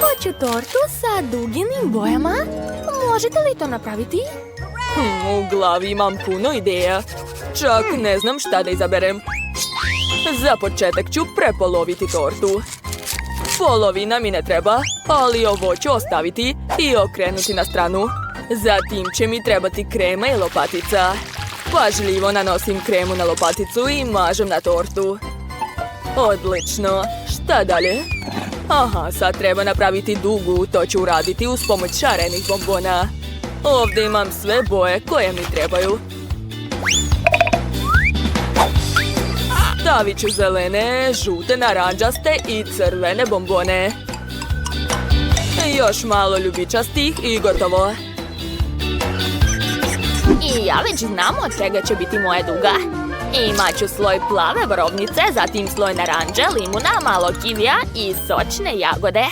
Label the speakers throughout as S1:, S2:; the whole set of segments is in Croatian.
S1: Hoću tortu sa duginim bojama. Možete li to napraviti?
S2: U glavi imam puno ideja. Čak ne znam šta da izaberem. Za početak ću prepoloviti tortu. Polovina mi ne treba, ali ovo ću ostaviti i okrenuti na stranu. Zatim će mi trebati krema i lopatica. Pažljivo nanosim kremu na lopaticu i mažem na tortu. Odlično. Šta dalje? Aha, sad treba napraviti dugu. To ću uraditi uz pomoć šarenih bombona. Ovdje imam sve boje koje mi trebaju. Stavit ću zelene, žute, naranđaste i crvene bombone. Još malo ljubičastih i gotovo.
S1: I ja već znam od čega će biti moja duga. Imat ću sloj plave borovnice, zatim sloj naranđe, limuna, malo kivija i sočne jagode.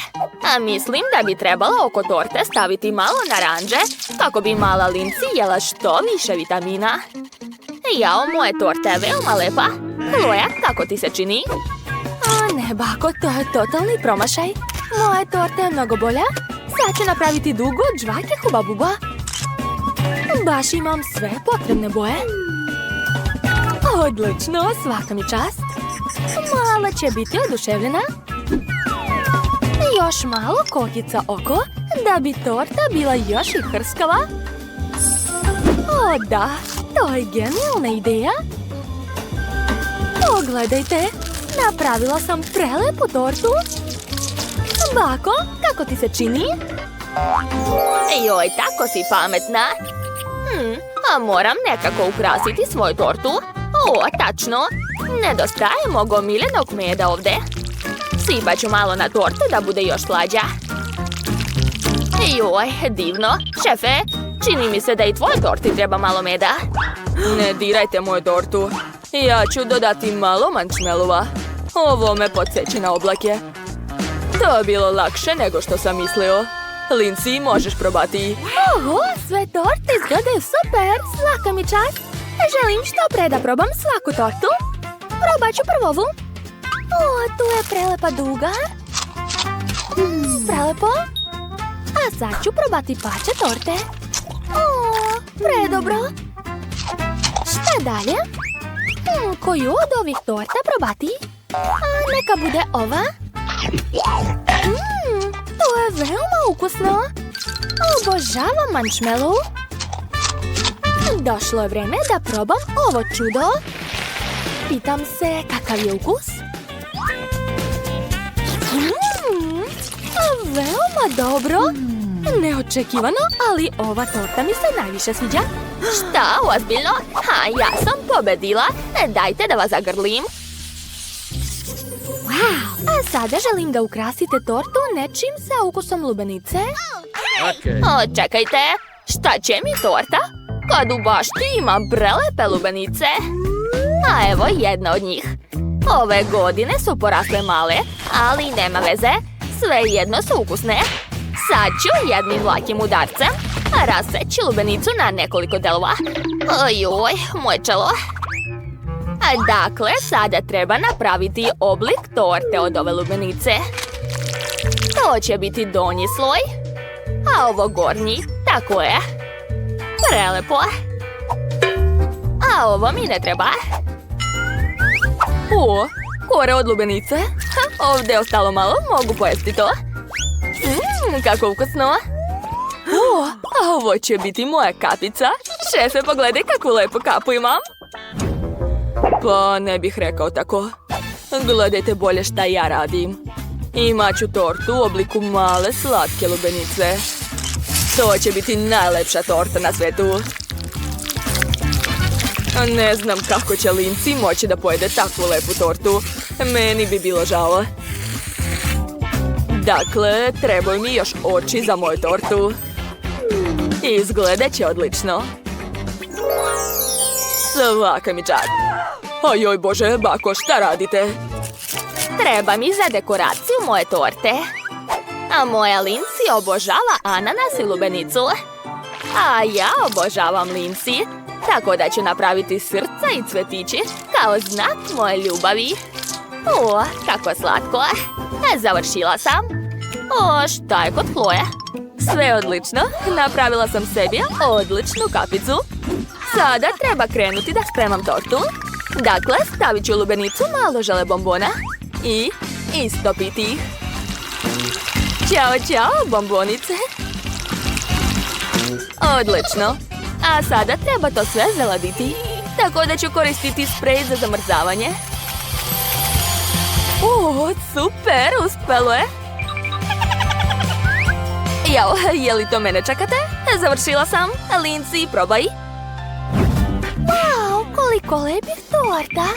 S1: A mislim da bi trebalo oko torte staviti malo naranđe kako bi mala Lindsay jela što više vitamina. Jao, moje torta je veoma lepa. Chloe, kako ti se čini? Ne, bako, to je totalni promašaj. Moja torta je mnogo bolja. Sad ću napraviti dugo od žvake Huba Buba. Baš imam sve potrebne boje. Odlično, svaka mi čast. Mala će biti oduševljena. Još malo kokica oko, da bi torta bila još i hrskava. O da, to je genijalna ideja. Pogledajte, napravila sam prelepu tortu. Bako, kako ti se čini? Joj, tako si pametna. A moram nekako ukrasiti svoju tortu. O, tačno. Nedostaje mog omiljenog meda ovdje. Sipat ću malo na tortu da bude još slađa. Joj, divno. Šefe, čini mi se da i tvoj torti treba malo meda.
S2: Ne dirajte moju tortu. Ja ću dodati malo mančmelova. Ovo me podsjeća na oblake. To je bilo lakše nego što sam mislio. Lindsay, možeš probati.
S1: Oho, sve torte izgledaju super. Svaka mi čast. Želim što pre da probam svaku tortu. Probat ću prvo ovu. O, tu je prelepa duga. Prelepo. A sad ću probati pače torte. O, predobro. Šta dalje? Koju od ovih torta probati? Neka bude ova. To je veoma ukusno. Obožavam marshmallow. Došlo je vreme da probam ovo čudo. Pitam se kakav je ukus. Veoma dobro. Neočekivano, ali ova torta mi se najviše sviđa. Šta, ozbiljno? Ja sam pobedila. Dajte da vas zagrlim. A sada želim da ukrasite tortu nečim sa ukusom lubenice. Čekajte, šta će mi torta? Kad u bašti ima prelepe lubenice. A evo jedna od njih. Ove godine su porasle male, ali nema veze. Svejedno su ukusne. Sad ću jednim lakim udarcem raseći lubenicu na nekoliko delova. Ojoj, moje čelo. Dakle, sada treba napraviti oblik torte od ove lubenice. To će biti donji sloj, a ovo gornji, tako je. Prelepo. A ovo mi ne treba.
S2: O, kore od lubenice. Ovdje je ostalo malo, mogu pojesti to. Kako ukusno. O, a ovo će biti moja kapica. Šefe, pogledaj kakvu lepu kapu imam. Pa ne bih rekao tako. Gledajte bolje šta ja radim. Imat ću tortu u obliku male slatke lubenice. To će biti najlepša torta na svetu. Ne znam kako će Lindsay moći da pojede takvu lepu tortu. Meni bi bilo žao. Dakle, trebaju mi još oči za moju tortu. Izgledat će odlično. Svaka mi čast. Ojoj bože, bako, šta radite?
S1: Treba mi za dekoraciju moje torte. A moja Lindsay obožava ananas i lubenicu. A ja obožavam Lindsay. Tako da ću napraviti srca i cvetići kao znak moje ljubavi. O, kako slatko. Završila sam. O, šta je kod Chloe? Sve odlično. Napravila sam sebi odličnu kapicu. Sada treba krenuti da spremam tortu. Dakle, stavit ću u lubenicu malo žele bombona i istopiti ih. Ćao, ćao, bombonice. Odlično. A sada treba to sve zaladiti. Tako da ću koristiti sprej za zamrzavanje. O, super, uspelo je. Jao, je li to mene čekate? Završila sam. Lindsay, probaj. Wow, koliko lepih torta.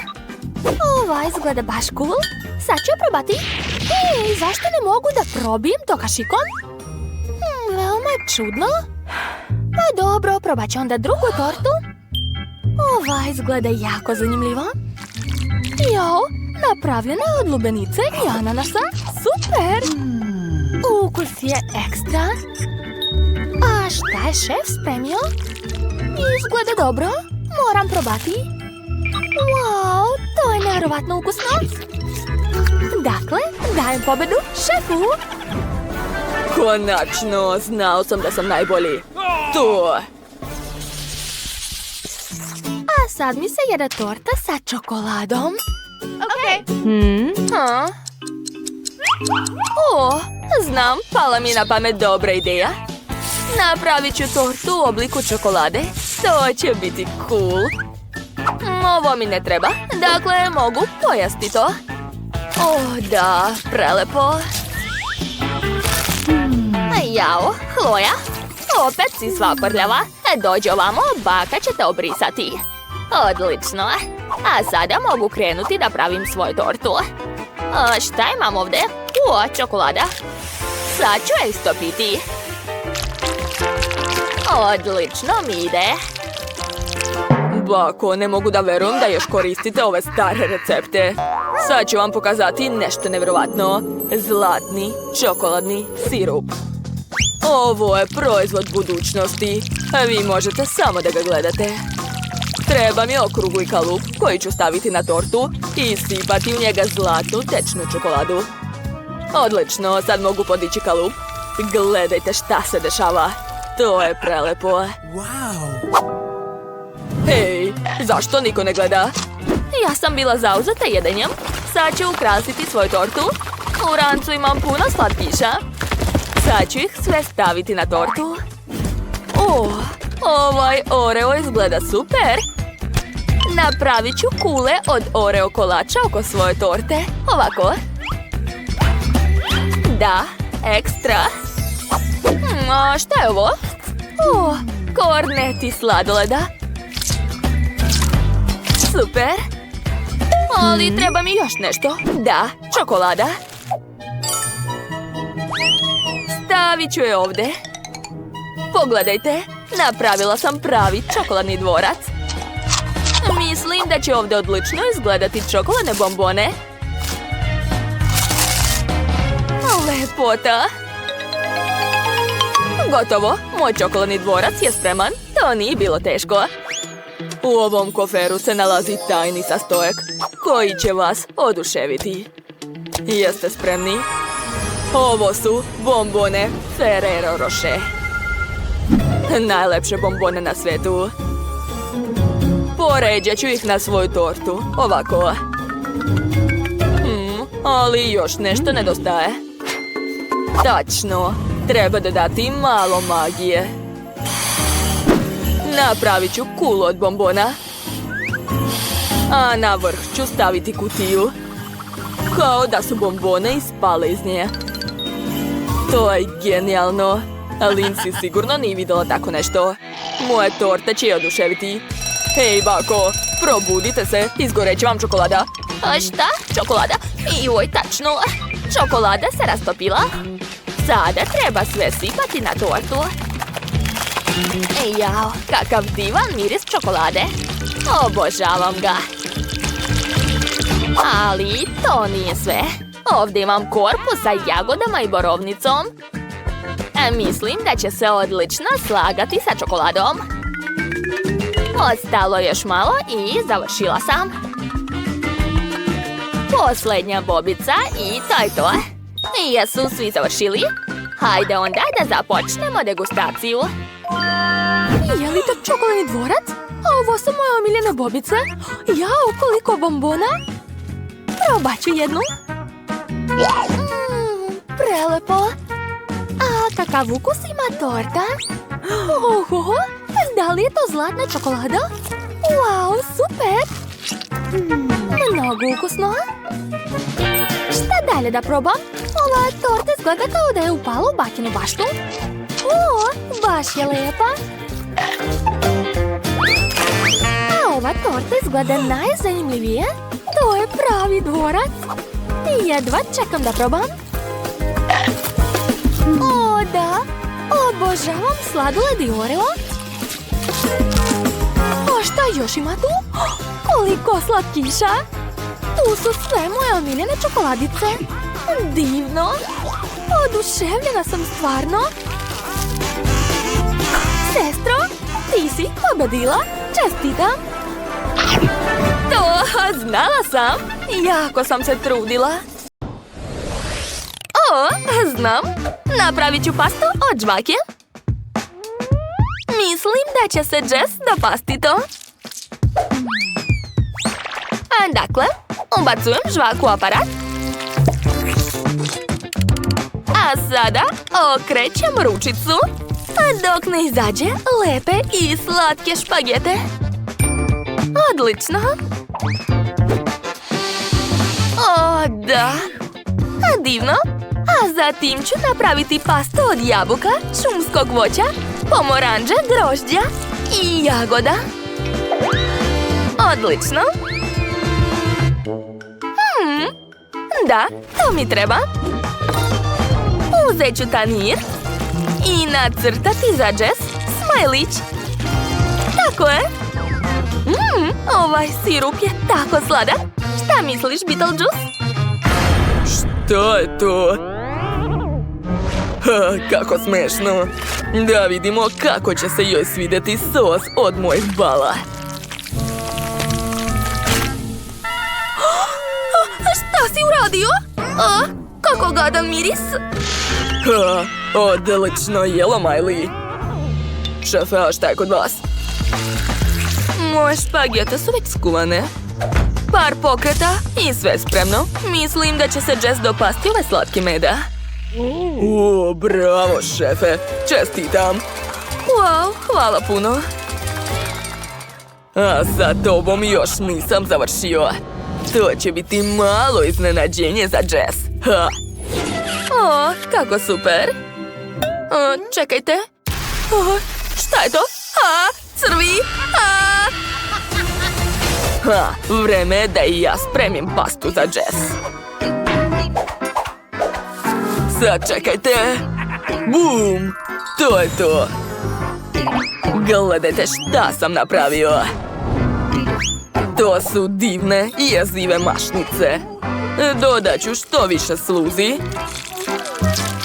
S1: Ova izgleda baš cool. Sad ću probati. Ej, zašto ne mogu da probijem to kašikom? Veoma čudno. Pa dobro, probat ću onda drugu tortu. Ova izgleda jako zanimljivo. Jao, napravljena je od lubenice i ananasa. Super! Ukus je ekstra. A šta je šef spremio? Izgleda dobro. Moram probati. Wow, to je nevjerovatno ukusno. Dakle, dajem pobedu šefu.
S2: Konačno, znao sam da sam najbolji. To!
S1: A sad mi se jede torta sa čokoladom. O, znam, pala mi na pamet dobra ideja. Napravit ću tortu u obliku čokolade. To će biti cool. Ovo mi ne treba, dakle mogu pojasti to. O, da, prelepo. Jao, Chloe, opet si sva prljava. Dođi ovamo, baka će te obrisati. Odlično. A sada mogu krenuti da pravim svoju tortu. Šta imam ovdje? O, čokolada. Sad ću je istopiti. Odlično mi ide.
S2: Bako, ne mogu da verujem da još koristite ove stare recepte. Sad ću vam pokazati nešto nevjerovatno. Zlatni čokoladni sirup. Ovo je proizvod budućnosti. A vi možete samo da ga gledate. Treba mi okrugli kalup koji ću staviti na tortu i sipati u njega zlatnu tečnu čokoladu. Odlično, sad mogu podići kalup. Gledajte šta se dešava. To je prelepo.
S3: Wow!
S2: Hej, zašto niko ne gleda?
S1: Ja sam bila zauzeta jedenjem. Sad ću ukrasiti svoju tortu. U rancu imam puno slatkiša. Sad ću ih sve staviti na tortu. O, ovaj Oreo izgleda super. Napravit ću kule od Oreo kolača oko svoje torte. Ovako. Da, ekstra. A šta je ovo? O, korneti sladoleda. Super. Ali treba mi još nešto. Da, čokolada. Stavit ću je ovdje. Pogledajte, napravila sam pravi čokoladni dvorac. Mislim da će ovdje odlično izgledati čokoladne bombone. Lepota. Gotovo, moj čokoladni dvorac je spreman. To nije bilo teško.
S2: U ovom koferu se nalazi tajni sastojak koji će vas oduševiti. Jeste spremni? Ovo su bombone Ferrero Rocher. Najlepše bombone na svijetu. Poređat ću ih na svoju tortu. Ovako. Ali još nešto nedostaje. Tačno. Treba dodati malo magije. Napravit ću kulu od bombona. A na vrh ću staviti kutiju. Kao da su bombone ispale iz nje. To je genijalno. Lindsay sigurno nije vidjela tako nešto. Moje torte će je oduševiti. Hej, bako, probudite se, izgoreće vam čokolada.
S1: A šta? Čokolada? Joj, tačno. Čokolada se rastopila. Sada treba sve sipati na tortu. Jao, kakav divan miris čokolade. Obožavam ga. Ali to nije sve. Ovdje imam korpu sa jagodama i borovnicom. Mislim da će se odlično slagati sa čokoladom. Ostalo još malo i završila sam. Posljednja bobica i to je to. Jesu svi završili? Hajde onda da započnemo degustaciju. Je li to čokoladni dvorac? A ovo su moje omiljene bobice. Jao, koliko bombona. Probat ću jednu. Prelepo. A kakav ukus ima torta? Oho, da li je to zlatna čokolada? Wow, super. Mnogo ukusno. Šta dalje da probam? Ova torta izgleda kao da je upala u bakinu baštu. O, baš je lijepa. A ova torta izgleda najzanimljivije. To je pravi dvorac. Jedva čekam da probam. O, da. Obožavam sladoled i Oreo. A šta još ima tu? Koliko slatkiša. Tu su sve moje omiljene čokoladice. Divno. Oduševljena sam stvarno. Sestro, ti si pobedila. Čestitam. To znala sam. Jako sam se trudila. O, znam. Napravit ću pastu od žvake. Mislim da će se Jess dopasti to. Dakle, ubacujem žvaku u aparat. A sada okrećem ručicu dok ne izađe lepe i slatke špagete. Odlično. O, da. Divno. A zatim ću napraviti pastu od jabuka, šumskog voća, pomoranđa, grožđa i jagoda. Odlično. Da, to mi treba. Uzet ću tanjir i nacrtati za Jess smajlić. Tako je. Ovaj sirup je tako sladak. Šta misliš, Beetlejuice?
S2: Što je to? Kako smešno. Da vidimo kako će se joj svidjeti sos od mojih bala.
S1: Šta si uradio? Kako gadan miris.
S2: Odlično jelo, Miley. Šefe, a šta je kod vas? Moje špagete su već skuvane. Par pokreta i sve spremno. Mislim da će se Jess dopasti ove slatke meda. Bravo, šefe. Čestitam. Wow, hvala puno. A sa tobom još nisam završio. To će biti malo iznenađenje za Jess. O, kako super. Čekajte. Šta je to? Crvi. Vreme je da i ja spremim pastu za Jess. Sad čekajte. Bum! To je to. Gledajte šta sam napravio. To su divne i jezive mašnice. Dodat ću što više sluzi.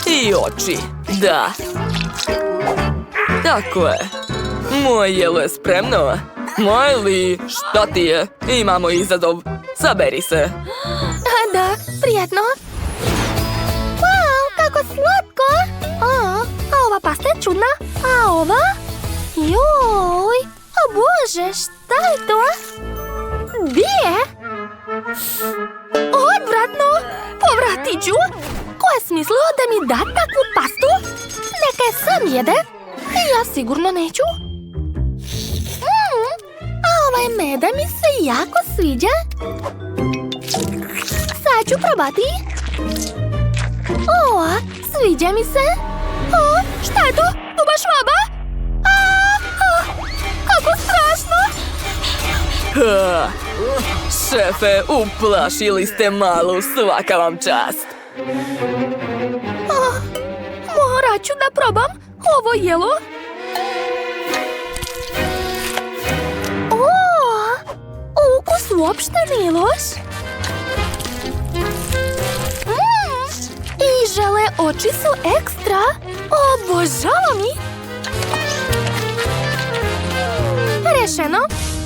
S2: I oči. Da. Tako je. Moje jelo je spremno. Miley, šta ti je? Imamo izazov. Saberi se.
S1: Da, prijatno. Wow, kako slatko. A ova pasta je čudna. A ova? Joj. O Bože, šta je to? Gdje? Odvratno. Povratit ću. Ko je smislio da mi da takvu pastu? Neka je sam jede. Ja sigurno neću. A ovaj meda mi se jako sviđa. Sad ću probati. O, sviđa mi se. O, šta je to? Duba švaba? Kako strašno.
S2: Šefe, uplašili ste malu, svaka vam čast.
S1: Morat ću da probam ovo jelo. Ukus uopšte nije loš. I žele oči su ekstra. Obožavam ih. Rešeno.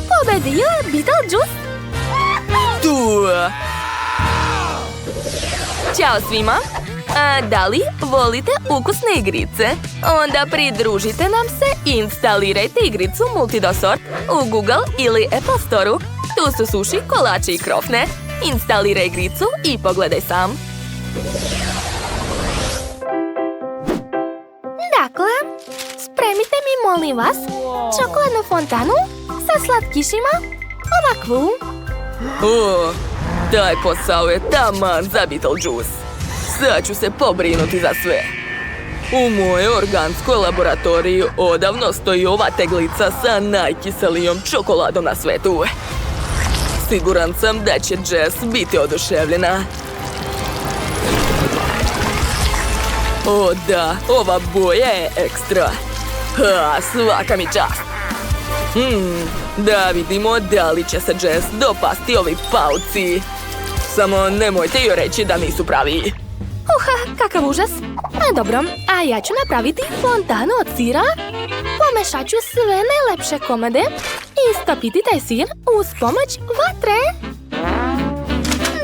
S1: Pobedio je Beetlejuice.
S2: Tu! Ćao svima!
S1: A da li volite ukusne igrice? Onda pridružite nam se i instalirajte igricu Multidosort u Google ili Apple Store-u. Tu su suši, kolači i krofne. Instaliraj igricu i pogledaj sam. Dakle, spremite mi, molim vas, čokoladnu fontanu sa slatkišima, ovakvu.
S2: O, taj posao je taman za Beetlejuice. Sad ću se pobrinuti za sve. U mojoj organskoj laboratoriji odavno stoji ova teglica sa najkiselijom čokoladom na svetu. Siguran sam da će Jess biti oduševljena. O da, ova boja je ekstra. Ha, svaka mi čast. Da vidimo da li će se Jess dopasti ovi pauci. Samo nemojte joj reći da nisu pravi.
S1: Kakav užas. Dobro, a ja ću napraviti fontanu od sira. Pomešat ću sve najlepše komade i stopiti taj sir uz pomoć vatre.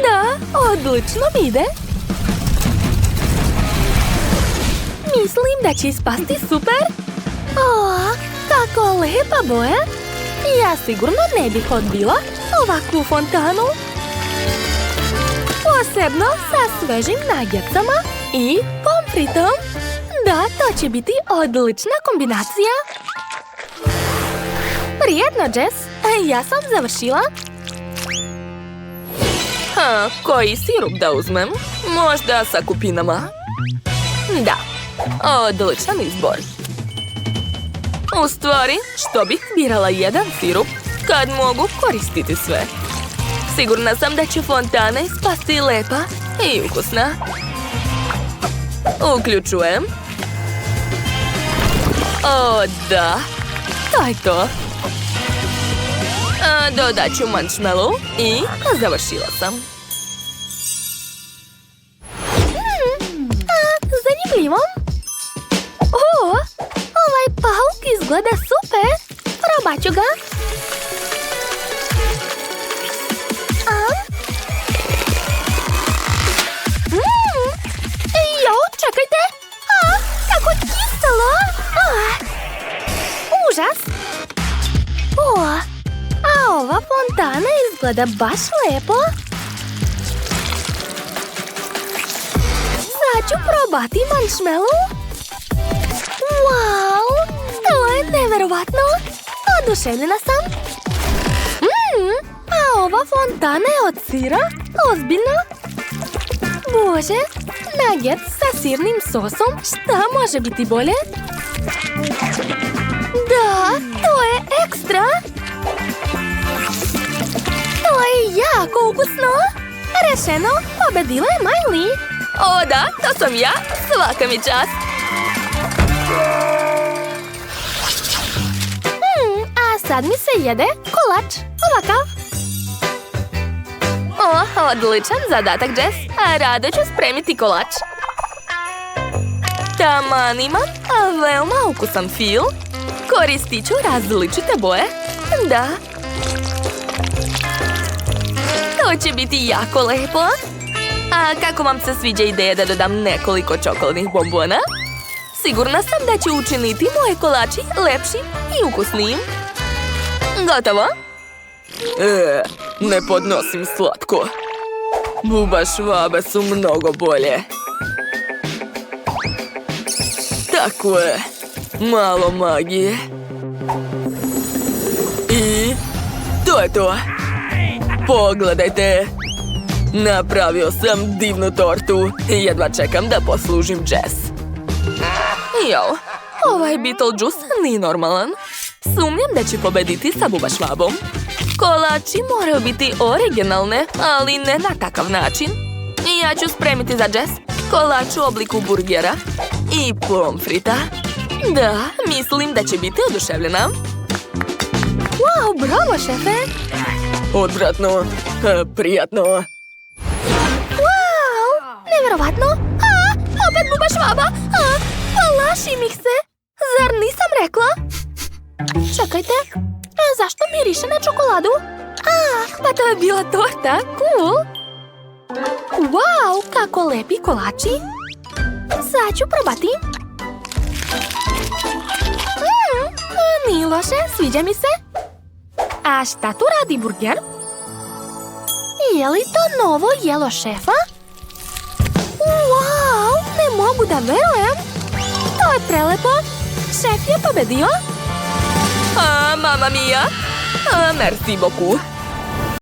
S1: Da, odlično mi ide. Mislim da će ispasti super. O, kako lepa boja. Ja sigurno ne bih odbila ovakvu fontanu. Posebno sa svežim nagetsama i pomfritom. Da, to će biti odlična kombinacija. Prijetno, Jess. Ja sam završila.
S2: Koji sirup da uzmem? Možda sa kupinama?
S1: Da,
S2: odličan izbor. U stvari, što bih birala jedan sirup kad mogu koristiti sve? Sigurna sam da će fontana ispasti lepa i ukusna. Uključujem. O, da. To je to. Dodat ću marshmallow i završila sam.
S1: Zanimljivo. O, ovaj pauk izgleda super. Probat ću ga. Čekajte! Kako kiselo! Užas! A ova fontana izgleda baš lepo. Sad ću probati marshmallow. Wow! To je neverovatno! Oduševljena sam! A ova fontana je od sira? Ozbiljno? Bože! Nugget sa sirnim sosom? Šta može biti bolje? Da, to je ekstra! To je jako ukusno! Rešeno, pobedila je Miley!
S2: O da, to sam ja! Svaka mi čast!
S1: A sad mi se jede kolač. Ovakav.
S2: Odličan zadatak, Jess. Rado ću spremiti kolač. Taman imam veoma ukusan fil. Koristit ću različite boje. Da. To će biti jako lepo. A kako vam se sviđa ideja da dodam nekoliko čokoladnih bombona? Sigurna sam da će učiniti moje kolači lepšim i ukusnijim. Gotovo? Ne podnosim slatko. Buba švabe su mnogo bolje. Tako je. Malo magije. I to je to. Pogledajte. Napravio sam divnu tortu. Jedva čekam da poslužim Jess. Jo, ovaj Beetlejuice nije normalan. Sumnjam da će pobediti sa Buba švabom. Kolači moraju biti originalne, ali ne na takav način. Ja ću spremiti za Jess kolač u obliku burgera i pomfrita. Da, mislim da će biti oduševljena.
S1: Wow, bravo, šefe!
S2: Odvratno, prijatno.
S1: Wow, neverovatno! Opet Buba švaba! Plašim ih se! Zar nisam rekla? Čekajte, zašto miriše na čokoladu? Pa to je bila torta, cool! Wow, kako lepi kolači! Sad ću probati. Nije loše, sviđa mi se. A šta tu radi burger? Je li to novo jelo šefa? Wow, ne mogu da verujem. To je prelepo. Šef je pobedio.
S2: Mamma mia! Merci beaucoup.